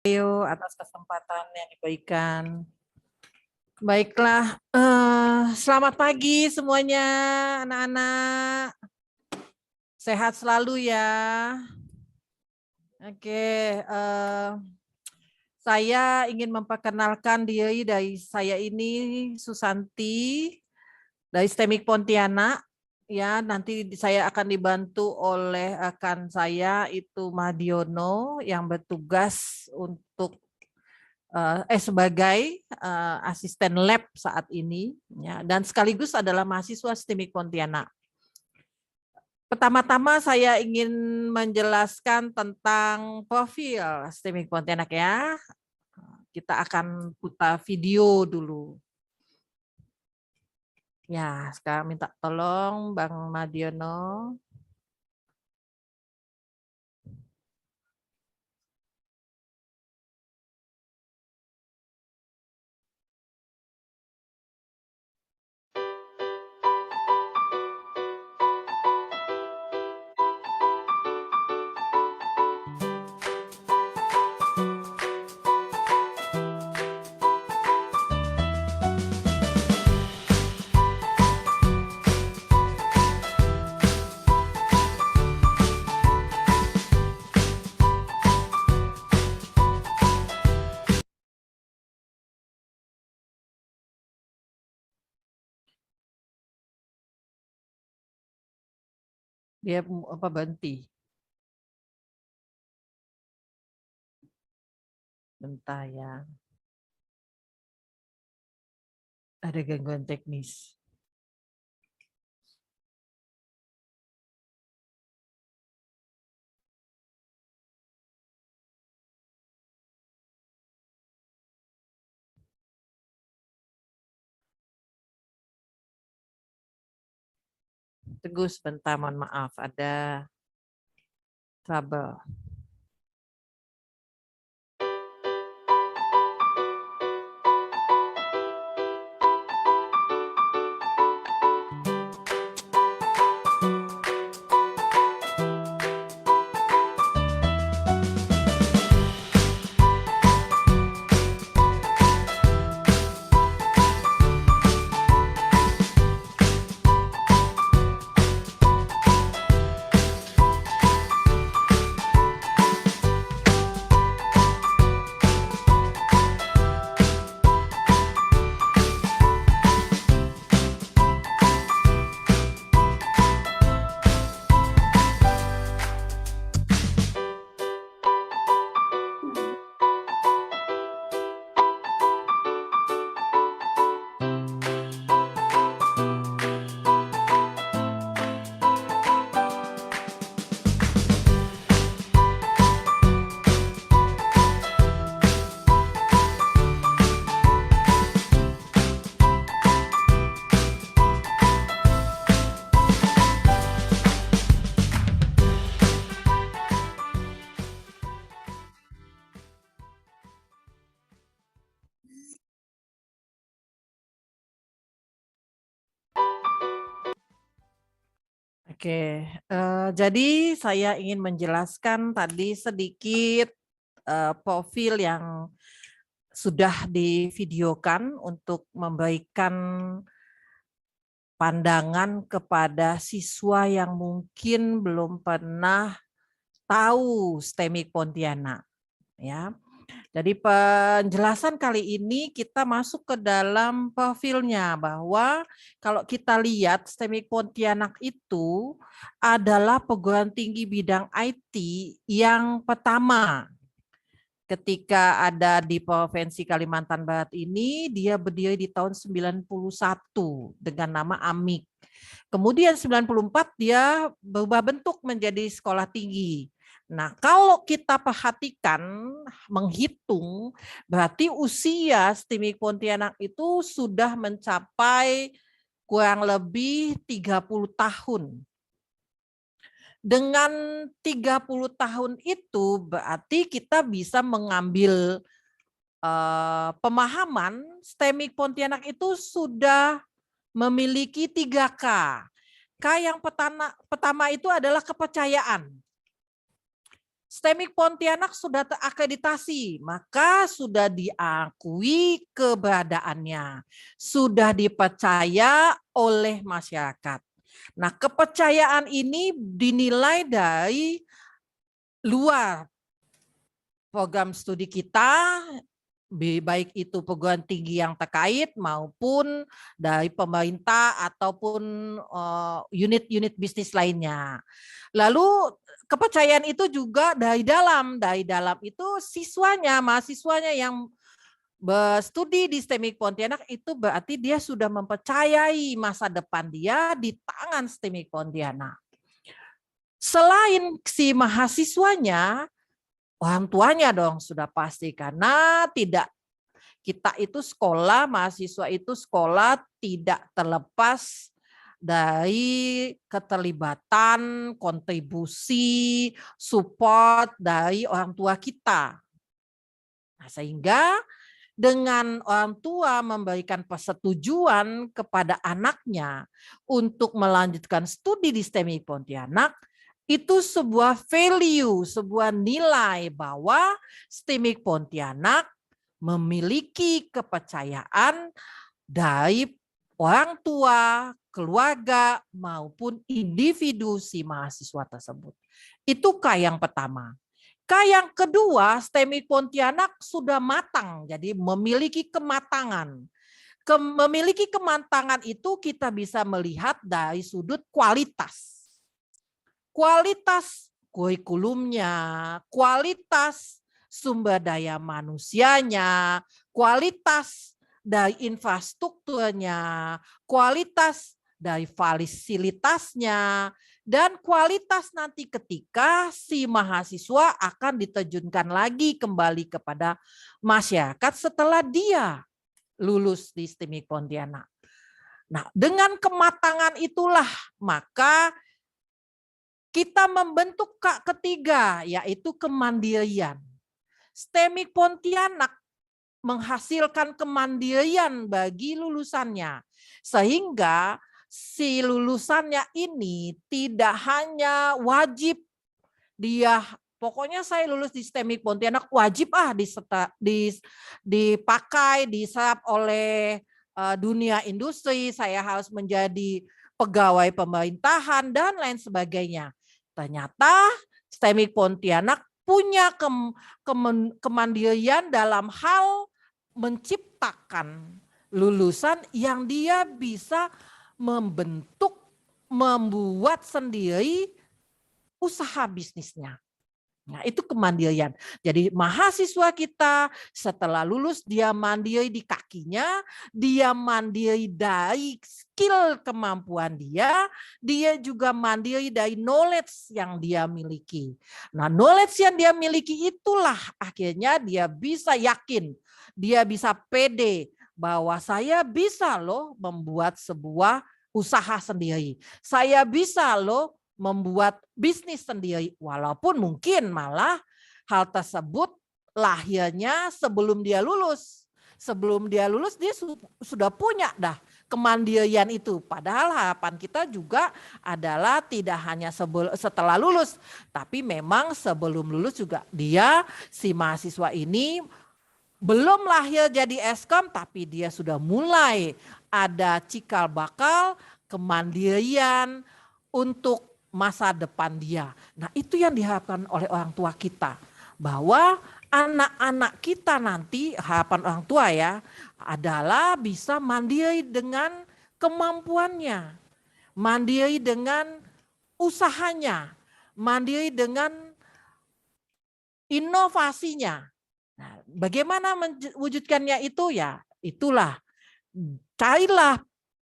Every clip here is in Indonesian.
Leo atas kesempatan yang diberikan. Baiklah, selamat pagi semuanya anak-anak. Sehat selalu ya. Oke, saya ingin memperkenalkan diri dari saya ini Susanti dari STEMIK Pontianak. Ya, nanti saya akan dibantu oleh rekan saya itu Madiono yang bertugas untuk sebagai asisten lab saat ini ya, dan sekaligus adalah mahasiswa STEMIK Pontianak. Pertama-tama saya ingin menjelaskan tentang profil STEMIK Pontianak ya. Kita akan putar video dulu. Ya, sekarang minta tolong Bang Madiono. Dia apa berhenti? Bentar ya. Ada gangguan teknis. Tunggu sebentar, mohon maaf, ada trouble. Oke, jadi saya ingin menjelaskan tadi sedikit profil yang sudah divideokan untuk memberikan pandangan kepada siswa yang mungkin belum pernah tahu STEMIK Pontianak. Ya, jadi penjelasan kali ini kita masuk ke dalam profilnya bahwa kalau kita lihat STEMIK Pontianak itu adalah perguruan tinggi bidang IT yang pertama ketika ada di Provinsi Kalimantan Barat ini. Dia berdiri di tahun 91 dengan nama AMIK. Kemudian 94 dia berubah bentuk menjadi sekolah tinggi. Nah, kalau kita perhatikan, menghitung, berarti usia STIMIK Pontianak itu sudah mencapai kurang lebih 30 tahun. Dengan 30 tahun itu berarti kita bisa mengambil pemahaman STEMIK Pontianak itu sudah memiliki 3K. K yang pertama itu adalah kepercayaan. STEMIK Pontianak sudah terakreditasi, maka sudah diakui keberadaannya, sudah dipercaya oleh masyarakat. Nah, kepercayaan ini dinilai dari luar program studi kita, baik itu perguruan tinggi yang terkait maupun dari pemerintah ataupun unit-unit bisnis lainnya. Lalu kepercayaan itu juga dari dalam itu siswanya, mahasiswanya yang berstudi di STEMIK Pontianak itu berarti dia sudah mempercayai masa depan dia di tangan STEMIK Pontianak. Selain si mahasiswanya, orang tuanya dong sudah pasti, karena tidak, kita itu sekolah, mahasiswa itu sekolah tidak terlepas dari keterlibatan, kontribusi, support dari orang tua kita. Nah, sehingga dengan orang tua memberikan persetujuan kepada anaknya untuk melanjutkan studi di STEMIK Pontianak, itu sebuah value, sebuah nilai bahwa STEMIK Pontianak memiliki kepercayaan dari orang tua, keluarga, maupun individu si mahasiswa tersebut. Itu K yang pertama. K yang kedua, STEMIK Pontianak sudah matang, jadi memiliki kematangan. Memiliki kematangan itu kita bisa melihat dari sudut kualitas. Kualitas kurikulumnya, kualitas sumber daya manusianya, kualitas dari infrastrukturnya, kualitas dari fasilitasnya, dan kualitas nanti ketika si mahasiswa akan diterjunkan lagi kembali kepada masyarakat setelah dia lulus di STEMIK Pontianak. Nah, dengan kematangan itulah maka kita membentuk K ketiga, yaitu kemandirian. STEMIK Pontianak menghasilkan kemandirian bagi lulusannya, sehingga si lulusannya ini tidak hanya wajib dia, pokoknya saya lulus di STEMIK Pontianak wajib dipakai, diserap oleh dunia industri, saya harus menjadi pegawai pemerintahan dan lain sebagainya. Ternyata STEMIK Pontianak punya kemandirian dalam hal menciptakan lulusan yang dia bisa membentuk, membuat sendiri usaha bisnisnya. Nah, itu kemandirian. Jadi mahasiswa kita setelah lulus dia mandiri di kakinya, dia mandiri dari skill kemampuan dia juga mandiri dari knowledge yang dia miliki. Nah, knowledge yang dia miliki itulah akhirnya dia bisa yakin, dia bisa pede bahwa saya bisa loh membuat sebuah usaha sendiri. Saya bisa loh membuat bisnis sendiri, walaupun mungkin malah hal tersebut lahirnya sebelum dia lulus. Sebelum dia lulus dia sudah punya dah kemandirian itu. Padahal harapan kita juga adalah tidak hanya setelah lulus, tapi memang sebelum lulus juga dia, si mahasiswa ini belum lahir jadi eskom, tapi dia sudah mulai ada cikal bakal kemandirian untuk masa depan dia. Nah, itu yang diharapkan oleh orang tua kita, bahwa anak-anak kita nanti, harapan orang tua ya, adalah bisa mandiri dengan kemampuannya, mandiri dengan usahanya, mandiri dengan inovasinya. Nah, bagaimana mewujudkannya itu ya? Itulah, carilah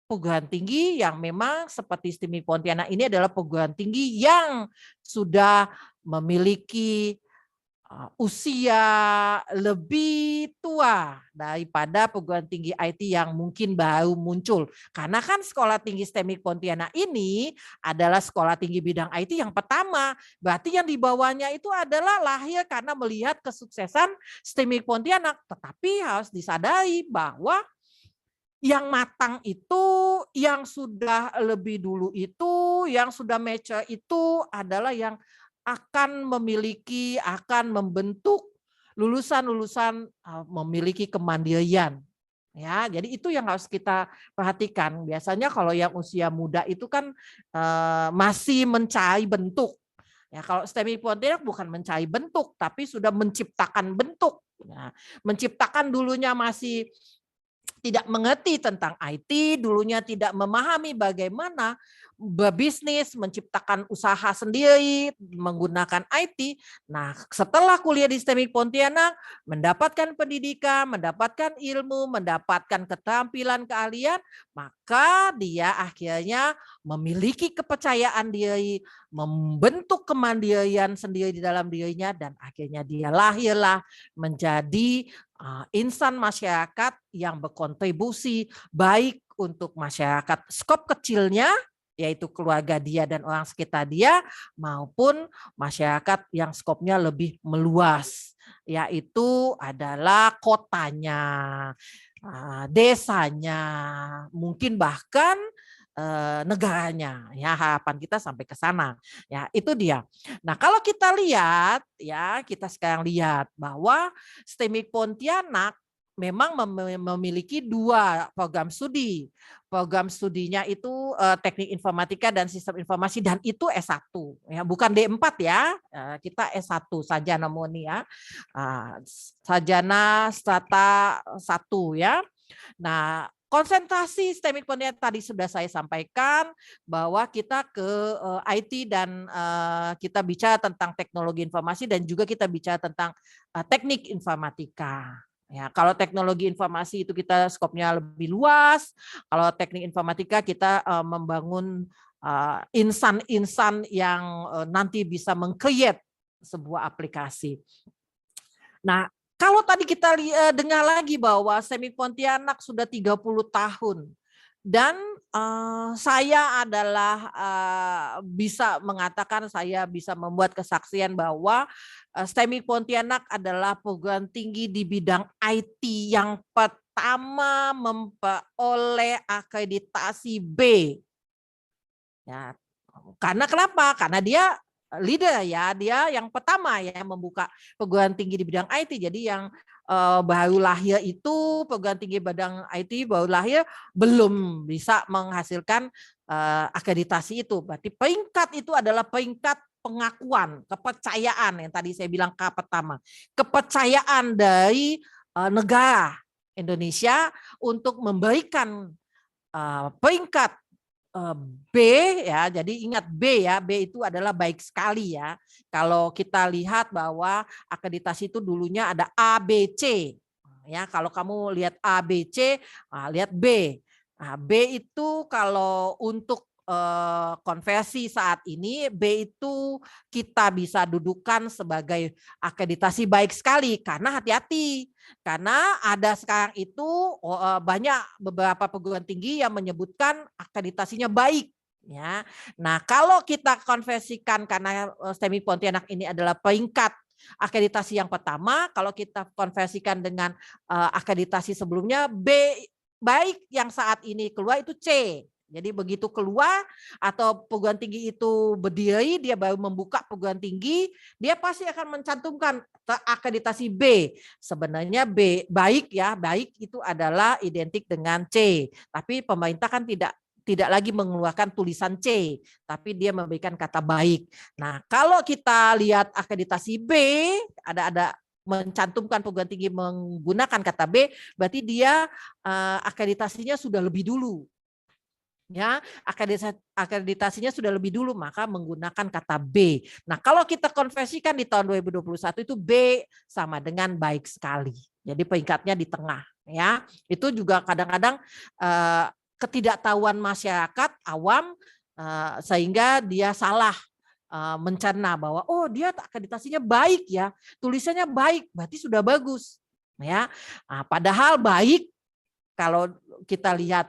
perguruan tinggi yang memang seperti STEMIK Pontianak ini adalah perguruan tinggi yang sudah memiliki usia lebih tua daripada perguruan tinggi IT yang mungkin baru muncul. Karena kan sekolah tinggi STEMIK Pontianak ini adalah sekolah tinggi bidang IT yang pertama. Berarti yang dibawanya itu adalah lahir karena melihat kesuksesan STEMIK Pontianak. Tetapi harus disadari bahwa yang matang itu, yang sudah lebih dulu itu, yang sudah mature itu adalah yang akan membentuk lulusan-lulusan memiliki kemandirian. Ya, jadi itu yang harus kita perhatikan. Biasanya kalau yang usia muda itu kan masih mencari bentuk. Ya, kalau STEMI Pontianak bukan mencari bentuk, tapi sudah menciptakan bentuk. Ya, menciptakan dulunya masih tidak mengerti tentang IT, dulunya tidak memahami bagaimana berbisnis, menciptakan usaha sendiri menggunakan IT. Nah, setelah kuliah di STEMI Pontianak, mendapatkan pendidikan, mendapatkan ilmu, mendapatkan keterampilan, keahlian, maka dia akhirnya memiliki kepercayaan diri, membentuk kemandirian sendiri di dalam dirinya, dan akhirnya dia lahirlah menjadi insan masyarakat yang berkontribusi baik untuk masyarakat skop kecilnya, yaitu keluarga dia dan orang sekitar dia, maupun masyarakat yang skopnya lebih meluas, yaitu adalah kotanya, desanya, mungkin bahkan negaranya. Ya, harapan kita sampai ke sana. Ya, itu dia. Nah, kalau kita lihat, ya, kita sekarang lihat bahwa STEMI Pontianak memang memiliki 2 program studi. Program studinya itu Teknik Informatika dan Sistem Informasi, dan itu S1 ya, bukan D4 ya. Kita S1 sarjana murni ya. Sarjana strata 1 ya. Nah, konsentrasi STEMI Pontianak tadi sudah saya sampaikan bahwa kita ke IT dan kita bicara tentang teknologi informasi, dan juga kita bicara tentang teknik informatika. Ya, kalau teknologi informasi itu kita skopnya lebih luas, kalau teknik informatika kita membangun insan-insan yang nanti bisa meng-create sebuah aplikasi. Nah, kalau tadi kita dengar lagi bahwa STEMI Pontianak sudah 30 tahun, dan saya adalah bisa mengatakan, saya bisa membuat kesaksian bahwa STEMI Pontianak adalah perguruan tinggi di bidang IT yang pertama memperoleh akreditasi B. Ya, karena kenapa? Karena dia leader ya, dia yang pertama ya membuka perguruan tinggi di bidang IT. Jadi yang baru lahir itu perguruan tinggi bidang IT baru lahir belum bisa menghasilkan akreditasi itu. Berarti peringkat itu adalah peringkat pengakuan, kepercayaan yang tadi saya bilang K pertama. Kepercayaan dari negara Indonesia untuk memberikan peringkat B ya, jadi ingat B ya, B itu adalah baik sekali ya. Kalau kita lihat bahwa akreditasi itu dulunya ada A, B, C. Ya, kalau kamu lihat A, B, C, lihat B. Nah, B itu kalau untuk konversi saat ini, B itu kita bisa dudukan sebagai akreditasi baik sekali, karena hati-hati. Karena ada sekarang itu banyak beberapa perguruan tinggi yang menyebutkan akreditasinya baik. Ya, nah kalau kita konversikan, karena STEMI Pontianak ini adalah peringkat akreditasi yang pertama, kalau kita konversikan dengan akreditasi sebelumnya, B baik yang saat ini keluar itu C. Jadi begitu keluar atau perguruan tinggi itu berdiri, dia baru membuka perguruan tinggi, dia pasti akan mencantumkan akreditasi B. Sebenarnya B baik ya, baik itu adalah identik dengan C. Tapi pemerintah kan tidak lagi mengeluarkan tulisan C, tapi dia memberikan kata baik. Nah, kalau kita lihat akreditasi B, ada mencantumkan perguruan tinggi menggunakan kata B, berarti dia akreditasinya sudah lebih dulu. Ya, akreditasinya sudah lebih dulu, maka menggunakan kata B. Nah, kalau kita konversikan di tahun 2021 itu B sama dengan baik sekali. Jadi peringkatnya di tengah ya. Itu juga kadang-kadang ketidaktahuan masyarakat awam sehingga dia salah mencerna bahwa oh dia akreditasinya baik ya, tulisannya baik, berarti sudah bagus. Ya. Nah, padahal baik kalau kita lihat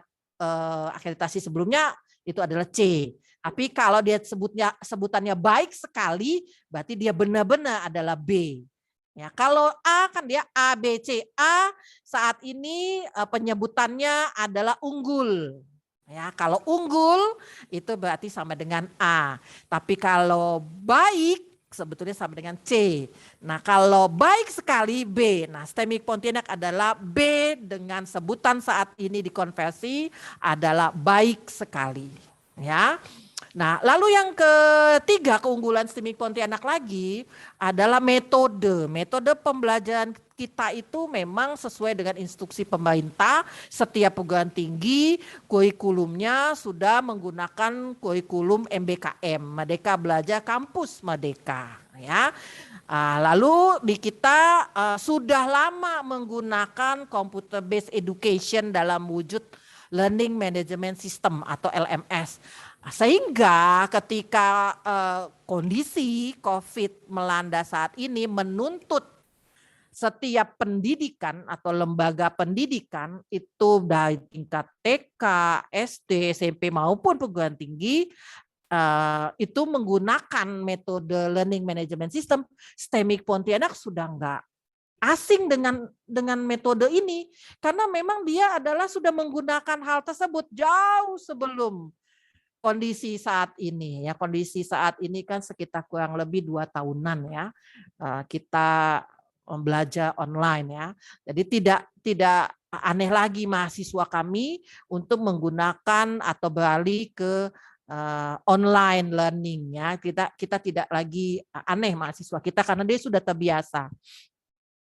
akreditasi sebelumnya itu adalah C. Tapi kalau dia sebutannya baik sekali, berarti dia benar-benar adalah B. Ya, kalau A kan dia A, B, C. A saat ini penyebutannya adalah unggul. Ya, kalau unggul itu berarti sama dengan A. Tapi kalau baik sebetulnya sama dengan C. Nah, kalau baik sekali B. Nah, STEMIC Pontianak adalah B dengan sebutan saat ini dikonversi adalah baik sekali. Ya. Nah, lalu yang ketiga keunggulan STEMIC Pontianak lagi adalah metode. Metode pembelajaran kita itu memang sesuai dengan instruksi pemerintah. Setiap perguruan tinggi kurikulumnya sudah menggunakan kurikulum MBKM, Merdeka Belajar Kampus Merdeka. Ya, lalu di kita sudah lama menggunakan computer based education dalam wujud Learning Management System atau LMS. Sehingga ketika kondisi COVID melanda saat ini menuntut setiap pendidikan atau lembaga pendidikan itu dari tingkat TK, SD, SMP maupun perguruan tinggi itu menggunakan metode Learning Management System, STEMIC Pontianak sudah enggak asing dengan metode ini karena memang dia adalah sudah menggunakan hal tersebut jauh sebelum kondisi saat ini ya. Kondisi saat ini kan sekitar kurang lebih 2 tahunan ya kita belajar online ya. Jadi tidak aneh lagi mahasiswa kami untuk menggunakan atau beralih ke online learning ya. Kita tidak lagi aneh mahasiswa kita karena dia sudah terbiasa.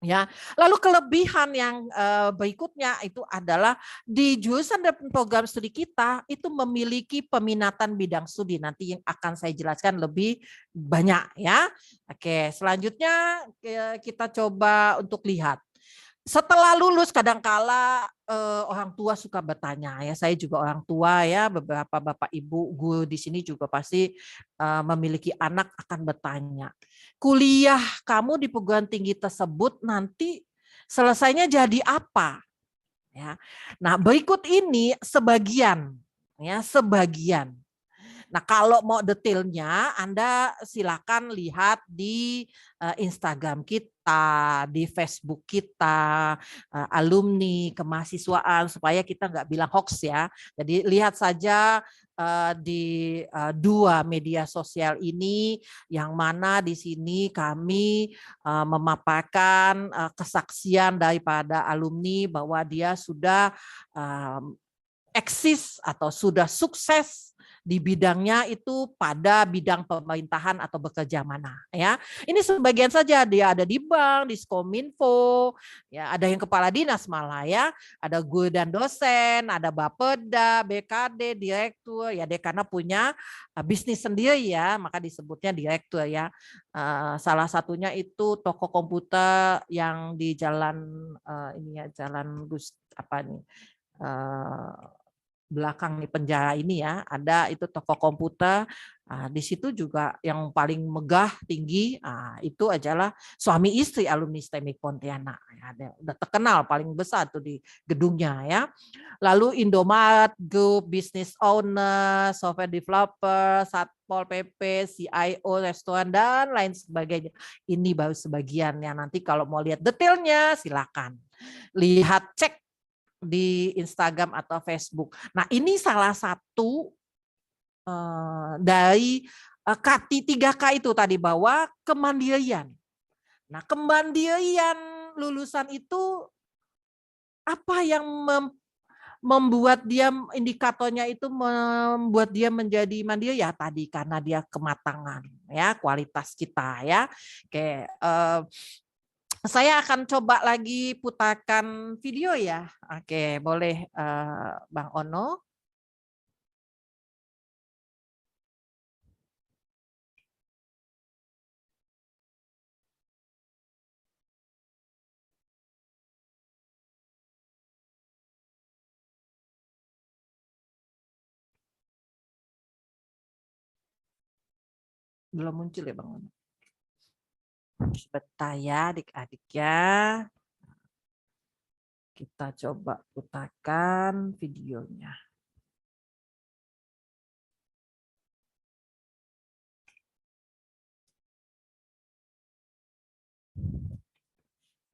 Ya, lalu kelebihan yang berikutnya itu adalah di jurusan dan program studi kita itu memiliki peminatan bidang studi nanti yang akan saya jelaskan lebih banyak ya. Oke, selanjutnya kita coba untuk lihat. Setelah lulus kadangkala orang tua suka bertanya ya, saya juga orang tua ya, beberapa bapak ibu guru di sini juga pasti memiliki anak akan bertanya, kuliah kamu di perguruan tinggi tersebut nanti selesainya jadi apa? Ya. Nah, berikut ini sebagian ya, sebagian. Nah, kalau mau detailnya Anda silakan lihat di Instagram kita, di Facebook kita, alumni kemahasiswaan supaya kita nggak bilang hoax ya. Jadi lihat saja di dua media sosial ini yang mana di sini kami memaparkan kesaksian daripada alumni bahwa dia sudah eksis atau sudah sukses di bidangnya itu pada bidang pemerintahan atau bekerja mana ya. Ini sebagian saja, dia ada di bank, di Skominfo, ya ada yang kepala dinas malah ya, ada guru dan dosen, ada Bapeda, BKD, direktur, ya dia karena punya bisnis sendiri ya, maka disebutnya direktur ya. Salah satunya itu toko komputer yang di jalan ini ya, jalan Gus apa nih? Belakang di penjara ini ya, ada itu toko komputer. Di situ juga yang paling megah tinggi itu adalah suami istri alumni STEMIC Pontianak. Ya, udah terkenal paling besar tuh di gedungnya ya. Lalu Indomaret Group, business owner, software developer, Satpol PP, CIO, restoran dan lain sebagainya. Ini baru sebagian ya. Nanti kalau mau lihat detailnya silakan lihat, cek di Instagram atau Facebook. Nah, ini salah satu dari 3K itu tadi, bahwa kemandirian. Nah, kemandirian lulusan itu apa yang membuat dia, indikatornya itu membuat dia menjadi mandiri ya tadi karena dia kematangan ya, kualitas kita ya. Oke, saya akan coba lagi putarkan video ya. Oke, boleh Bang Ono. Belum muncul ya Bang Ono. Sebentar ya adik-adik ya. Kita coba putarkan videonya.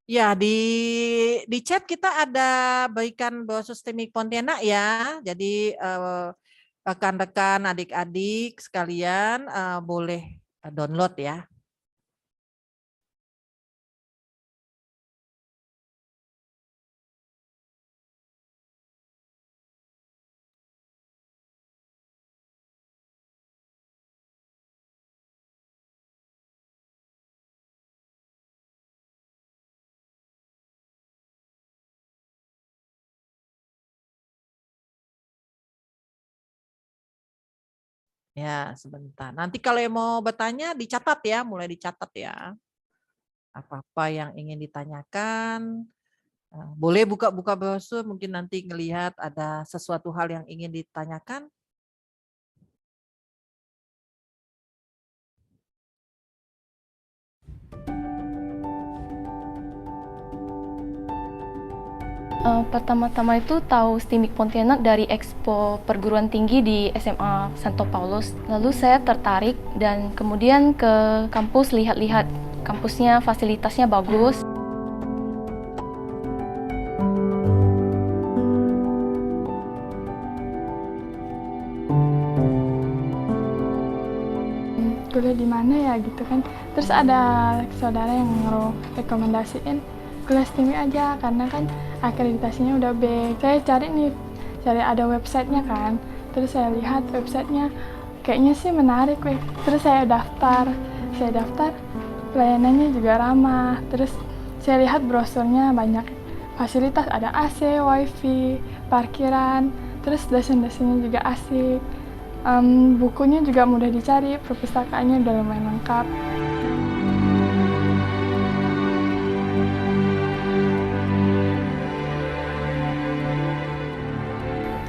Ya, di chat kita ada berikan brosur STEMIC Pontianak ya. Jadi rekan-rekan adik-adik sekalian boleh download ya. Ya, sebentar. Nanti kalau yang mau bertanya dicatat ya, mulai dicatat ya. Apa-apa yang ingin ditanyakan, boleh buka-buka brosur, mungkin nanti ngelihat ada sesuatu hal yang ingin ditanyakan. Pertama-tama itu tahu STIMIK Pontianak dari Expo Perguruan Tinggi di SMA Santo Paulus. Lalu saya tertarik dan kemudian ke kampus lihat-lihat kampusnya, fasilitasnya bagus. Kuliah di mana ya gitu kan. Terus ada saudara yang rekomendasiin kuliah STIMIK aja karena kan akreditasinya udah B. Saya cari ada websitenya kan. Terus saya lihat websitenya kayaknya sih menarik weh. Terus saya daftar, pelayanannya juga ramah. Terus saya lihat brosurnya banyak fasilitas, ada AC, wifi, parkiran, terus dosen-dosennya juga asik. Bukunya juga mudah dicari, perpustakaannya udah lumayan lengkap.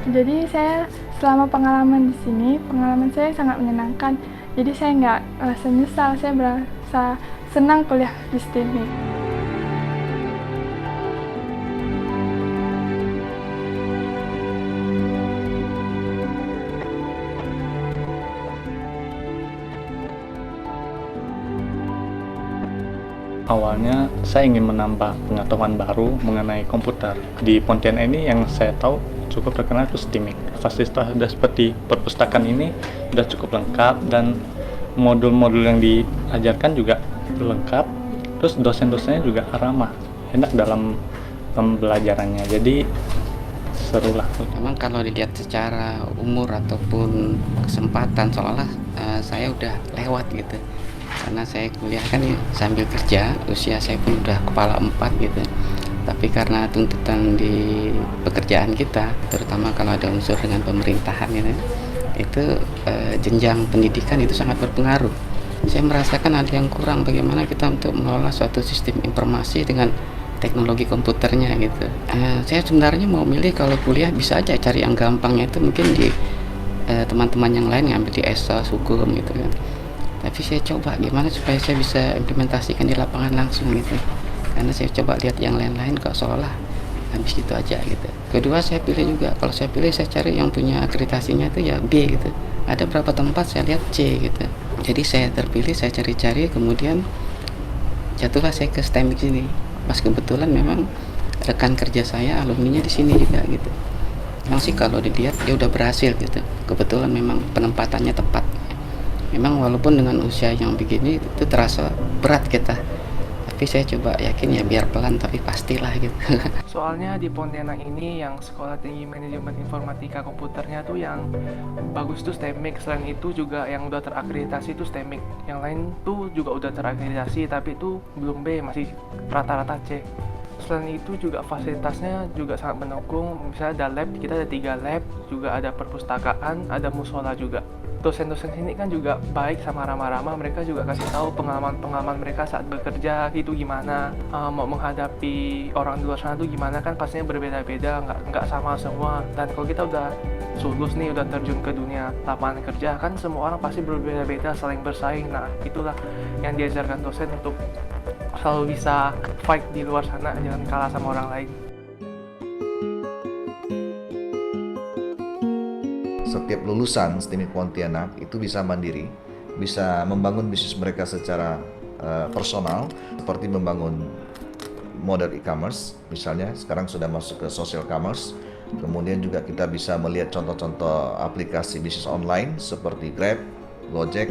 Jadi saya selama pengalaman di sini, pengalaman saya sangat menyenangkan. Jadi saya nggak merasa nyesal, saya merasa senang kuliah di STIMIK. Awalnya saya ingin menambah pengetahuan baru mengenai komputer. Di Pontianak ini yang saya tahu cukup terkenal itu STIMIK. Fasilitas sudah seperti perpustakaan ini sudah cukup lengkap dan modul-modul yang diajarkan juga lengkap. Terus dosen-dosennya juga ramah, enak dalam pembelajarannya. Jadi serulah. Memang kalau dilihat secara umur ataupun kesempatan seolah saya udah lewat gitu. Karena saya kuliah kan ya, sambil kerja, usia saya pun udah kepala 4 gitu. Tapi karena tuntutan di pekerjaan kita, terutama kalau ada unsur dengan pemerintahan gitu, itu jenjang pendidikan itu sangat berpengaruh. Saya merasakan ada yang kurang bagaimana kita untuk mengelola suatu sistem informasi dengan teknologi komputernya gitu. Saya sebenarnya mau milih kalau kuliah bisa aja cari yang gampangnya itu mungkin di teman-teman yang lain ngambil di ESOS, hukum gitu kan. Tapi saya coba gimana supaya saya bisa implementasikan di lapangan langsung gitu. Karena saya coba lihat yang lain-lain kok seolah habis gitu aja gitu. Kedua saya pilih juga, kalau saya pilih saya cari yang punya akreditasinya itu ya B gitu. Ada berapa tempat saya lihat C gitu. Jadi saya terpilih, saya cari-cari, kemudian jatuhlah saya ke STIMIK sini. Pas kebetulan memang rekan kerja saya alumninya di sini juga gitu. Memang sih kalau dilihat dia udah berhasil gitu. Kebetulan memang penempatannya tepat. Memang walaupun dengan usia yang begini itu terasa berat kita, tapi saya coba yakin ya biar pelan tapi pastilah gitu. Soalnya di Pontianak ini yang sekolah tinggi manajemen informatika komputernya tuh yang bagus tuh STIMIK. Selain itu juga yang udah terakreditasi tuh STIMIK. Yang lain tuh juga udah terakreditasi tapi itu belum B, masih rata-rata C. Selain itu juga fasilitasnya juga sangat mendukung. Misalnya ada lab, kita ada 3 lab, juga ada perpustakaan, ada musola juga. Dosen-dosen sini kan juga baik sama ramah-ramah, mereka juga kasih tahu pengalaman-pengalaman mereka saat bekerja itu gimana, mau menghadapi orang di luar sana tuh gimana, kan pastinya berbeda-beda, nggak sama semua. Dan kalau kita udah lulus nih, udah terjun ke dunia lapangan kerja, kan semua orang pasti berbeda-beda, saling bersaing. Nah itulah yang diajarkan dosen untuk selalu bisa fight di luar sana, jangan kalah sama orang lain. Setiap lulusan STIMIK Pontianak itu bisa mandiri, bisa membangun bisnis mereka secara personal, seperti membangun model e-commerce, misalnya sekarang sudah masuk ke social commerce. Kemudian juga kita bisa melihat contoh-contoh aplikasi bisnis online seperti Grab, Gojek.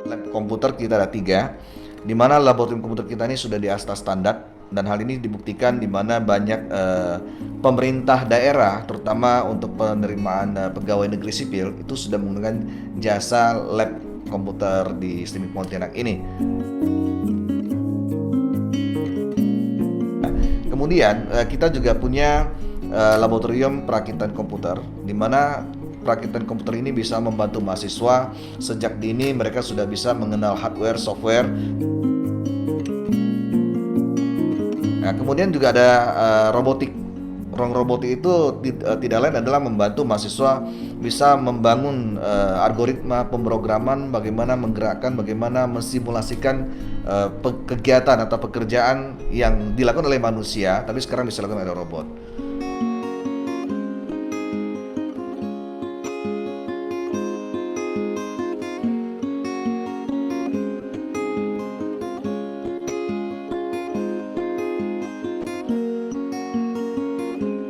Lab komputer kita ada 3, di mana laboratorium komputer kita ini sudah di atas standar. Dan hal ini dibuktikan di mana banyak pemerintah daerah, terutama untuk penerimaan pegawai negeri sipil, itu sudah menggunakan jasa lab komputer di STIMIK Pontianak ini. Kemudian kita juga punya laboratorium perakitan komputer, di mana perakitan komputer ini bisa membantu mahasiswa sejak dini mereka sudah bisa mengenal hardware, software. Nah, kemudian juga ada robotik. Ruang robotik itu tidak lain adalah membantu mahasiswa bisa membangun algoritma pemrograman, bagaimana menggerakkan, bagaimana mensimulasikan kegiatan atau pekerjaan yang dilakukan oleh manusia, tapi sekarang bisa dilakukan oleh robot.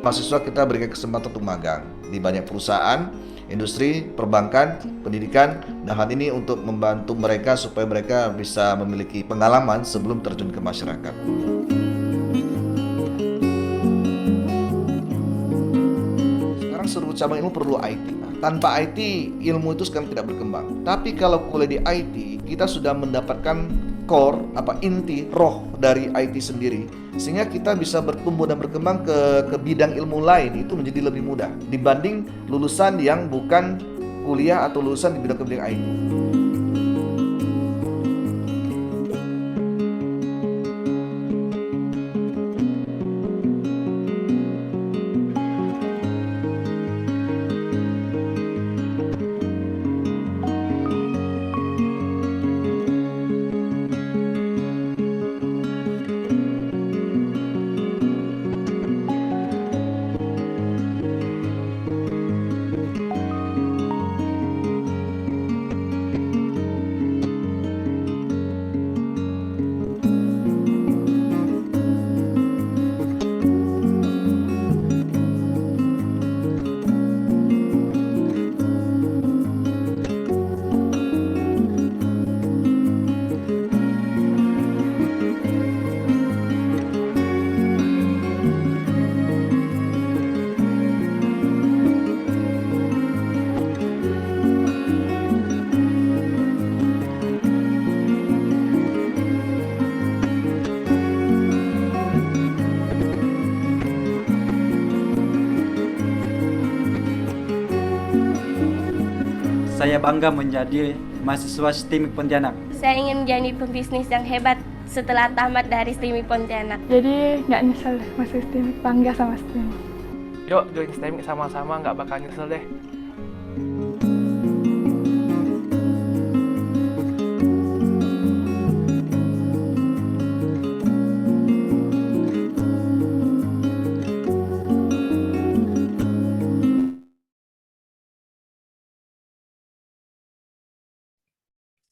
Mahasiswa kita berikan kesempatan untuk magang di banyak perusahaan, industri, perbankan, pendidikan, dan hal ini untuk membantu mereka supaya mereka bisa memiliki pengalaman sebelum terjun ke masyarakat. Sekarang seluruh cabang ilmu perlu IT. Tanpa IT, ilmu itu sekarang tidak berkembang. Tapi kalau kuliah di IT, kita sudah mendapatkan core, inti, roh dari IT sendiri, sehingga kita bisa bertumbuh dan berkembang ke bidang ilmu lain itu menjadi lebih mudah dibanding lulusan yang bukan kuliah atau lulusan di bidang IT. Saya bangga menjadi mahasiswa STIMIK Pontianak. Saya ingin menjadi pebisnis yang hebat setelah tamat dari STIMIK Pontianak. Jadi nggak nyesel masuk STIMIK, bangga sama STIMIK. Yuk join STIMIK sama-sama, nggak bakal nyesel deh.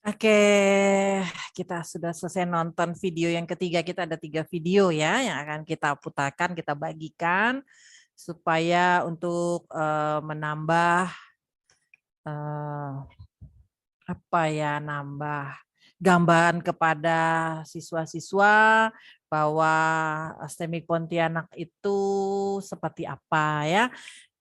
Oke, kita sudah selesai nonton video yang ketiga. Kita ada 3 video ya yang akan kita putarkan, kita bagikan supaya untuk menambah nambah gambaran kepada siswa-siswa bahwa STIMIK Pontianak itu seperti apa ya.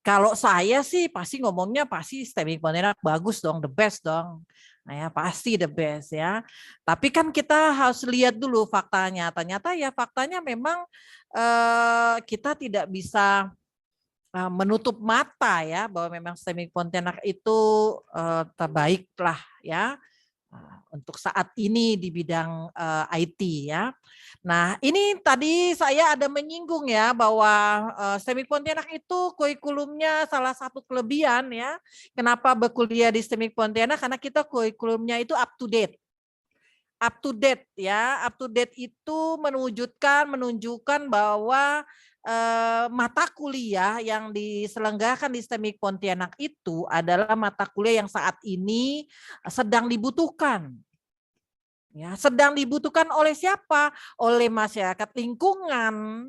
Kalau saya sih pasti ngomongnya pasti STIMIK Pontianak bagus dong, the best dong. Nah ya pasti the best ya. Tapi kan kita harus lihat dulu faktanya. Ternyata ya faktanya memang kita tidak bisa menutup mata ya bahwa memang STIMIK Pontianak itu terbaik lah ya untuk saat ini di bidang IT ya. Nah ini tadi saya ada menyinggung ya bahwa STIMIK Pontianak itu kurikulumnya salah satu kelebihan ya. Kenapa berkuliah di STIMIK Pontianak? Karena kita kurikulumnya itu up to date. Up to date ya, up to date itu menunjukkan bahwa mata kuliah yang diselenggarakan di STIMIK Pontianak itu adalah mata kuliah yang saat ini sedang dibutuhkan. Ya, sedang dibutuhkan oleh siapa? Oleh masyarakat lingkungan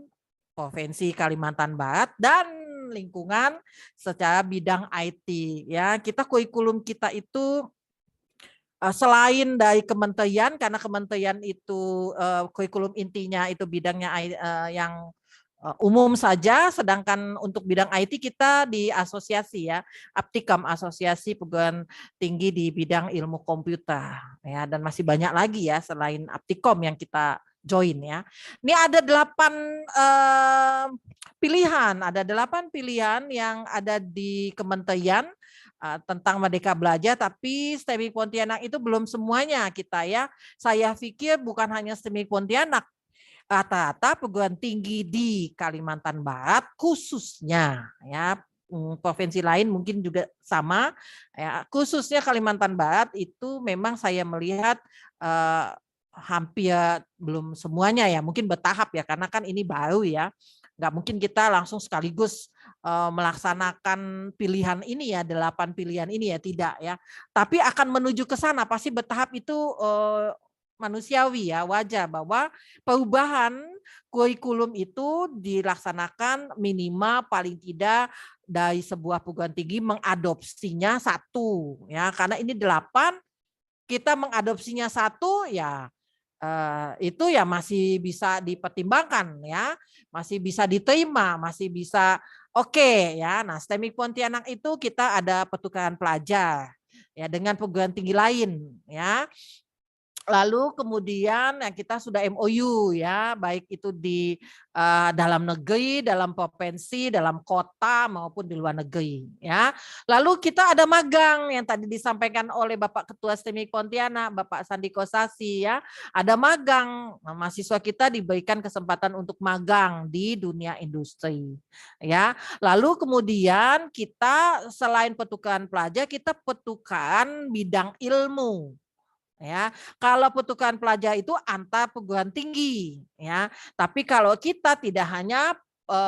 Provinsi Kalimantan Barat dan lingkungan secara bidang IT. Ya, kita kurikulum kita itu selain dari kementerian, karena kementerian itu kurikulum intinya itu bidangnya yang umum saja, sedangkan untuk bidang IT kita di asosiasi ya, Aptikam, Asosiasi Perguruan Tinggi di bidang ilmu komputer ya, dan masih banyak lagi ya selain Aptikom yang kita join ya. Ini ada 8 pilihan, yang ada di kementerian tentang Merdeka Belajar, tapi STEMIK Pontianak itu belum semuanya kita ya. Saya pikir bukan hanya STEMIK Pontianak, rata-rata perguruan tinggi di Kalimantan Barat khususnya ya, provinsi lain mungkin juga sama ya, khususnya Kalimantan Barat itu memang saya melihat hampir belum semuanya ya, mungkin bertahap ya, karena kan ini baru ya, nggak mungkin kita langsung sekaligus melaksanakan pilihan ini ya, 8 pilihan ini ya, tidak ya, tapi akan menuju ke sana, pasti bertahap itu manusiawi ya, wajar bahwa perubahan kurikulum itu dilaksanakan minimal paling tidak dari sebuah perguruan tinggi mengadopsinya 1 ya, karena ini 8 kita mengadopsinya 1 ya, itu ya masih bisa dipertimbangkan ya, masih bisa diterima, masih bisa oke ya. Nah, STEMIK Pontianak itu kita ada pertukaran pelajar ya dengan perguruan tinggi lain ya. Lalu kemudian ya, kita sudah MOU ya, baik itu di dalam negeri, dalam provinsi, dalam kota maupun di luar negeri ya. Lalu kita ada magang yang tadi disampaikan oleh Bapak Ketua STEMIK Pontianak, Bapak Sandiko Sasi ya. Ada magang, nah, mahasiswa kita diberikan kesempatan untuk magang di dunia industri ya. Lalu kemudian kita selain pertukaran pelajar, kita pertukaran bidang ilmu. Ya, kalau pertukaran pelajar itu antar perguruan tinggi, ya. Tapi kalau kita tidak hanya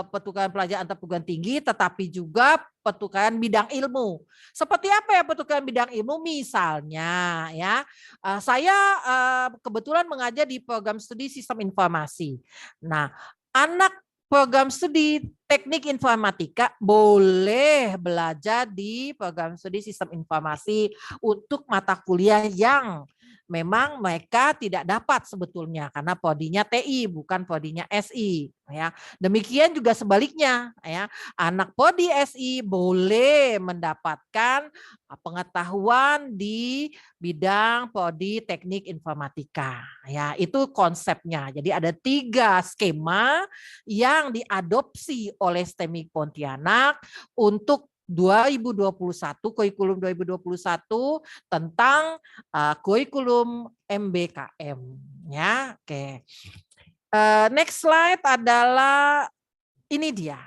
pertukaran pelajar antar perguruan tinggi, tetapi juga pertukaran bidang ilmu. Seperti apa ya pertukaran bidang ilmu? Misalnya, ya, saya kebetulan mengajar di program studi sistem informasi. Nah, anak program studi teknik informatika boleh belajar di program studi sistem informasi untuk mata kuliah yang memang mereka tidak dapat sebetulnya karena prodinya TI bukan prodinya SI ya. Demikian juga sebaliknya ya. Anak prodi SI boleh mendapatkan pengetahuan di bidang prodi teknik informatika ya. Itu konsepnya. Jadi ada 3 skema yang diadopsi oleh STEMIK Pontianak untuk 2021, kurikulum 2021 tentang kurikulum MBKM ya. Oke. Next slide adalah ini dia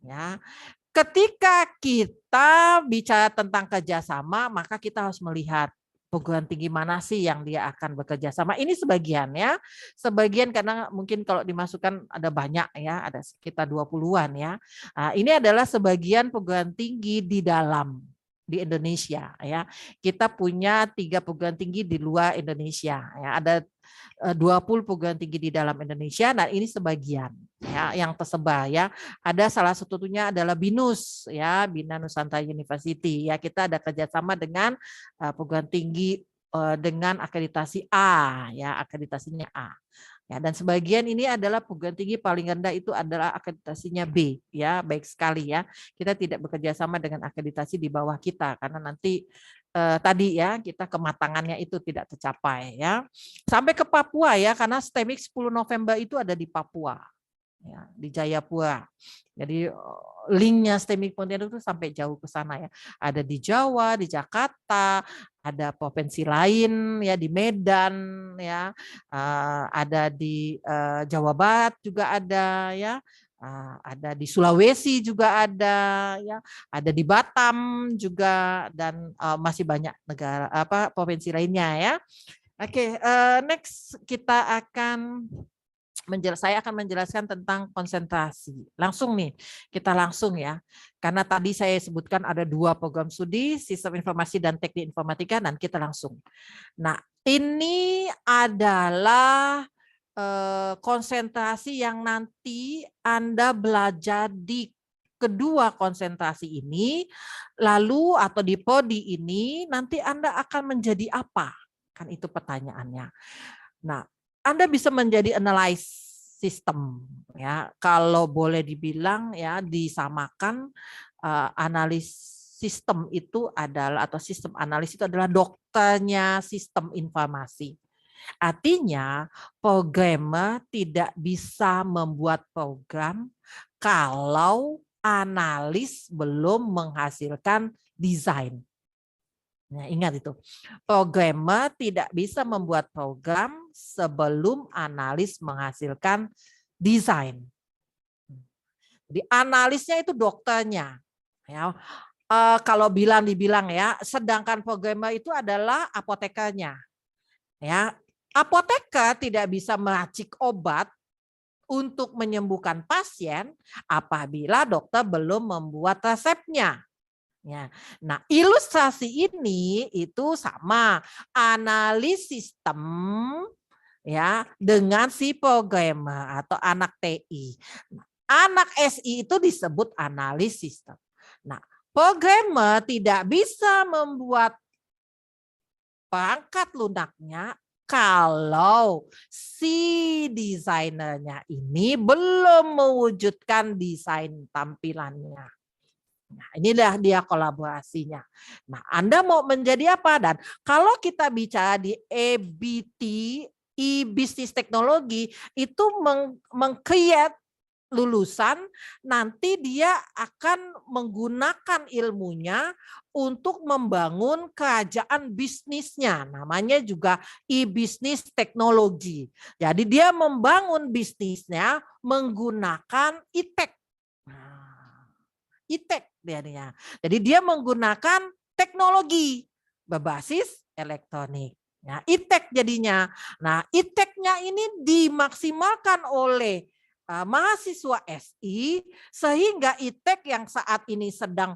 ya. Ketika kita bicara tentang kerjasama, maka kita harus melihat perguruan tinggi mana sih yang dia akan bekerja sama. Ini sebagian ya. Sebagian karena mungkin kalau dimasukkan ada banyak ya, ada sekitar 20-an ya. Nah, ini adalah sebagian perguruan tinggi di dalam di Indonesia ya. Kita punya 3 perguruan tinggi di luar Indonesia ya. Ada 20 perguruan tinggi di dalam Indonesia. Nah, ini sebagian ya yang tersebar ya. Ada salah satunya adalah BINUS ya, Bina Nusantara University ya. Kita ada kerjasama dengan perguruan tinggi dengan akreditasi A ya, akreditasinya A. Ya, dan sebagian ini adalah perguruan tinggi paling rendah itu adalah akreditasinya B ya, baik sekali ya. Kita tidak bekerja sama dengan akreditasi di bawah kita karena nanti tadi ya kita kematangannya itu tidak tercapai ya. Sampai ke Papua ya, karena STEMIK 10 November itu ada di Papua ya, di Jayapura. Jadi linknya STEMIK Pontianak itu sampai jauh ke sana ya. Ada di Jawa, di Jakarta, ada provinsi lain ya di Medan ya, ada di Jawa Barat juga ada ya. Ada di Sulawesi juga ada ya, ada di Batam juga dan masih banyak negara provinsi lainnya ya. Oke, next kita akan saya akan menjelaskan tentang konsentrasi. Langsung nih, kita langsung ya. Karena tadi saya sebutkan ada 2 program studi, sistem informasi dan teknik informatika, dan kita langsung. Nah, ini adalah konsentrasi yang nanti Anda belajar di kedua konsentrasi ini, lalu atau di prodi ini nanti Anda akan menjadi apa? Kan itu pertanyaannya. Nah, Anda bisa menjadi analyze system ya. Kalau boleh dibilang ya disamakan analis sistem itu adalah atau sistem analis itu adalah dokternya sistem informasi. Artinya programmer tidak bisa membuat program kalau analis belum menghasilkan desain. Nah, ingat itu. Programmer tidak bisa membuat program sebelum analis menghasilkan desain. Jadi analisnya itu dokternya. Ya. Kalau dibilang ya, sedangkan programmer itu adalah apotekernya. Ya, apoteker tidak bisa meracik obat untuk menyembuhkan pasien apabila dokter belum membuat resepnya. Ya. Nah, ilustrasi ini itu sama analis sistem ya dengan si programmer atau anak TI. Nah, anak SI itu disebut analis sistem. Nah, programmer tidak bisa membuat perangkat lunaknya kalau si desainernya ini belum mewujudkan desain tampilannya. Nah, inilah dia kolaborasinya. Nah, Anda mau menjadi apa? Dan kalau kita bicara di EBT, e-business teknologi, itu meng-create lulusan, nanti dia akan menggunakan ilmunya untuk membangun kerajaan bisnisnya. Namanya juga e-business teknologi. Jadi dia membangun bisnisnya menggunakan e-tech. E-tech dia. Jadi dia menggunakan teknologi berbasis elektronik. Ya, e-tech jadinya. Nah, e-tech-nya ini dimaksimalkan oleh mahasiswa SI sehingga e-tech yang saat ini sedang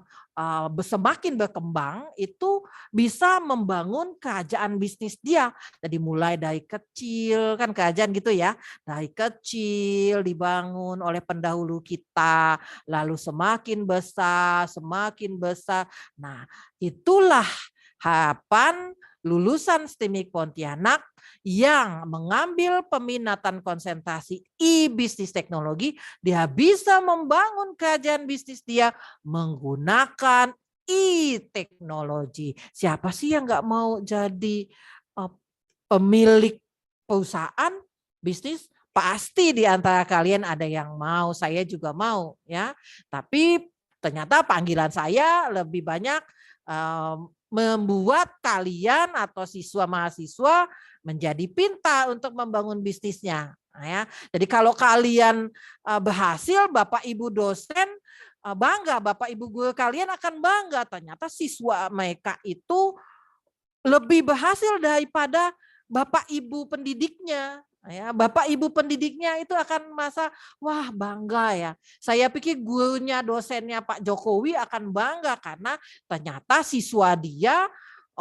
semakin berkembang itu bisa membangun kerajaan bisnis dia. Jadi mulai dari kecil kan kerajaan gitu ya, dari kecil dibangun oleh pendahulu kita, lalu semakin besar. Nah, itulah harapan lulusan STIMIK Pontianak yang mengambil peminatan konsentrasi e-bisnis teknologi, dia bisa membangun kerajaan bisnis dia menggunakan e-teknologi. Siapa sih yang nggak mau jadi pemilik perusahaan bisnis? Pasti di antara kalian ada yang mau, saya juga mau ya. Tapi ternyata panggilan saya lebih banyak membuat kalian atau siswa mahasiswa menjadi pintar untuk membangun bisnisnya. Nah, ya. Jadi kalau kalian berhasil, Bapak Ibu dosen bangga, Bapak Ibu guru kalian akan bangga. Ternyata siswa mereka itu lebih berhasil daripada Bapak Ibu pendidiknya. Ya, Bapak Ibu pendidiknya itu akan merasa wah bangga ya. Saya pikir gurunya dosennya Pak Jokowi akan bangga karena ternyata siswa dia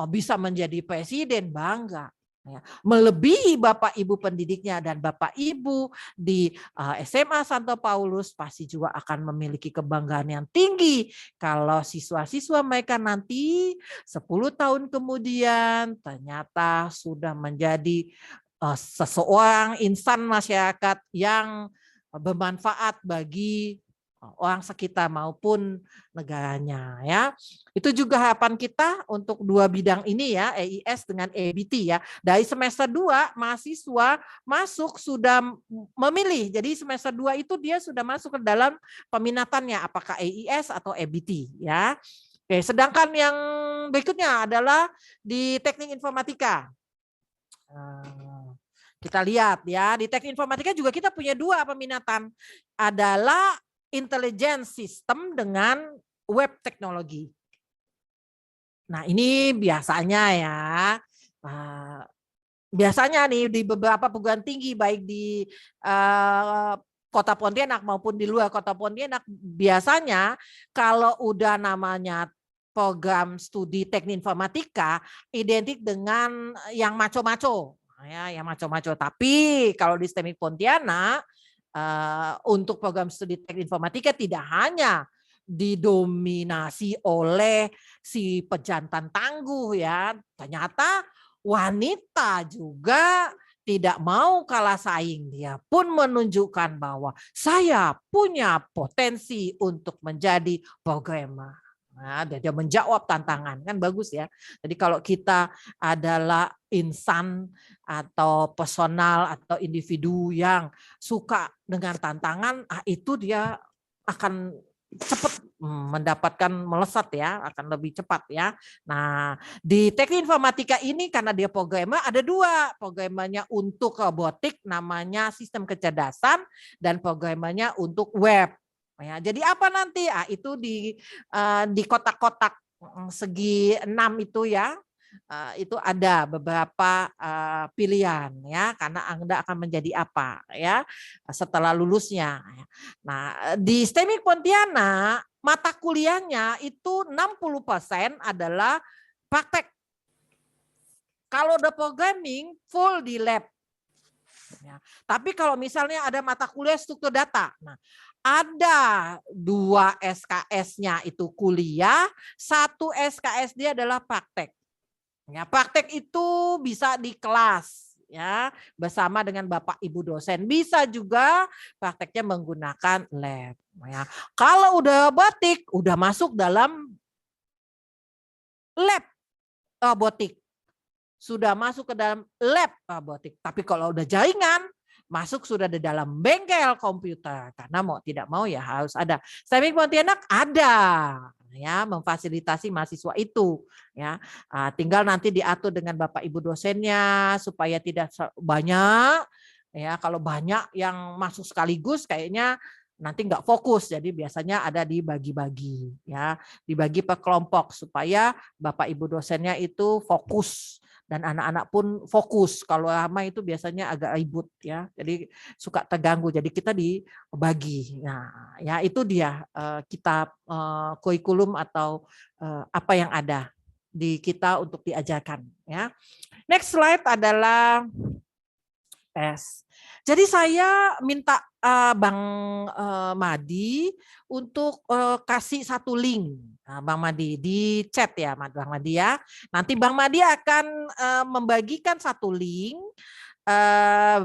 bisa menjadi presiden, bangga. Ya, melebihi Bapak Ibu pendidiknya dan Bapak Ibu di SMA Santo Paulus pasti juga akan memiliki kebanggaan yang tinggi kalau siswa-siswa mereka nanti 10 tahun kemudian ternyata sudah menjadi seseorang insan masyarakat yang bermanfaat bagi orang sekitar maupun negaranya ya. Itu juga harapan kita untuk dua bidang ini ya, EIS dengan EBT ya. Dari semester 2 mahasiswa masuk sudah memilih. Jadi semester 2 itu dia sudah masuk ke dalam peminatannya apakah EIS atau EBT ya. Oke, sedangkan yang berikutnya adalah di teknik informatika. Kita lihat ya, di teknik informatika juga kita punya dua peminatan. Adalah intelligence system dengan web teknologi. Nah ini biasanya ya, biasanya nih di beberapa perguruan tinggi baik di Kota Pontianak maupun di luar Kota Pontianak, biasanya kalau udah namanya program studi teknik informatika identik dengan yang maco-maco. Ya, yang maco-maco. Tapi kalau di STIMIK Pontianak untuk program studi teknik informatika tidak hanya didominasi oleh si pejantan tangguh ya, ternyata wanita juga tidak mau kalah saing. Dia pun menunjukkan bahwa saya punya potensi untuk menjadi programmer. Nah, dia menjawab tantangan, kan bagus ya. Jadi kalau kita adalah insan atau personal atau individu yang suka dengan tantangan, itu dia akan cepat mendapatkan melesat ya, akan lebih cepat ya. Nah, di teknik informatika ini karena dia programmer ada dua, programmernya untuk robotik namanya sistem kecerdasan dan programmernya untuk web. Ya, jadi apa nanti? Itu di kotak-kotak segi 6 itu ya. Itu ada beberapa pilihan ya, karena Anda akan menjadi apa ya setelah lulusnya. Nah, di STEMIK Pontianak mata kuliahnya itu 60% adalah praktek. Kalau udah programming full di lab. Ya. Tapi kalau misalnya ada mata kuliah struktur data, nah ada 2 SKS-nya itu kuliah, 1 SKS dia adalah praktek. Ya, praktek itu bisa di kelas ya bersama dengan Bapak Ibu dosen, bisa juga prakteknya menggunakan lab. Ya. Kalau udah batik, udah masuk dalam lab robotik. Sudah masuk ke dalam lab robotik. Tapi kalau udah jaringan, masuk sudah di dalam bengkel komputer. Karena mau tidak mau ya harus ada. STEMIK Pontianak ada ya memfasilitasi mahasiswa itu ya. Tinggal nanti diatur dengan Bapak Ibu dosennya supaya tidak banyak ya. Kalau banyak yang masuk sekaligus kayaknya nanti nggak fokus, jadi biasanya ada dibagi-bagi ya, dibagi per kelompok supaya Bapak Ibu dosennya itu fokus dan anak-anak pun fokus. Kalau lama itu biasanya agak ribut ya, jadi suka terganggu. Jadi kita dibagi. Nah, ya itu dia kitab kurikulum atau apa yang ada di kita untuk diajarkan ya. Next slide adalah tes. Jadi saya minta Bang Madi untuk kasih satu link. Nah, Bang Madi di chat ya, Bang Madi ya. Nanti Bang Madi akan membagikan satu link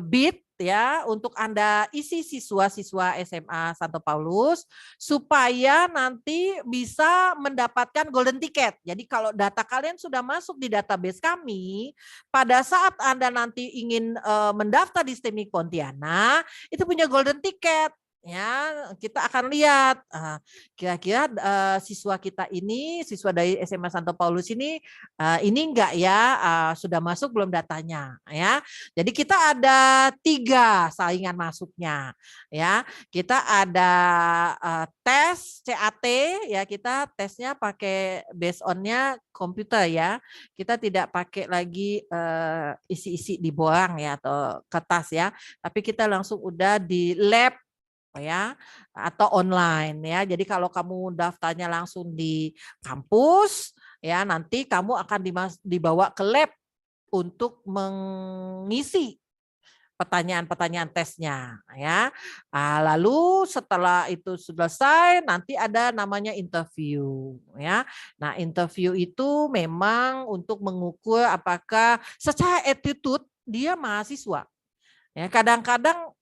Bit ya untuk Anda isi siswa-siswa SMA Santo Paulus supaya nanti bisa mendapatkan golden ticket. Jadi kalau data kalian sudah masuk di database kami, pada saat Anda nanti ingin mendaftar di STEMIK Pontianak, itu punya golden ticket. Ya, kita akan lihat kira-kira siswa kita ini, siswa dari SMA Santo Paulus ini enggak ya sudah masuk belum datanya ya. Jadi kita ada 3 saingan masuknya ya. Kita ada tes CAT ya, kita tesnya pakai based on-nya komputer ya. Kita tidak pakai lagi isi-isi di borang ya atau kertas ya, tapi kita langsung udah di lab ya atau online ya. Jadi kalau kamu daftarnya langsung di kampus ya, nanti kamu akan dibawa ke lab untuk mengisi pertanyaan-pertanyaan tesnya ya. Lalu setelah itu selesai nanti ada namanya interview ya. Nah, interview itu memang untuk mengukur apakah secara attitude dia mahasiswa. Ya, kadang-kadang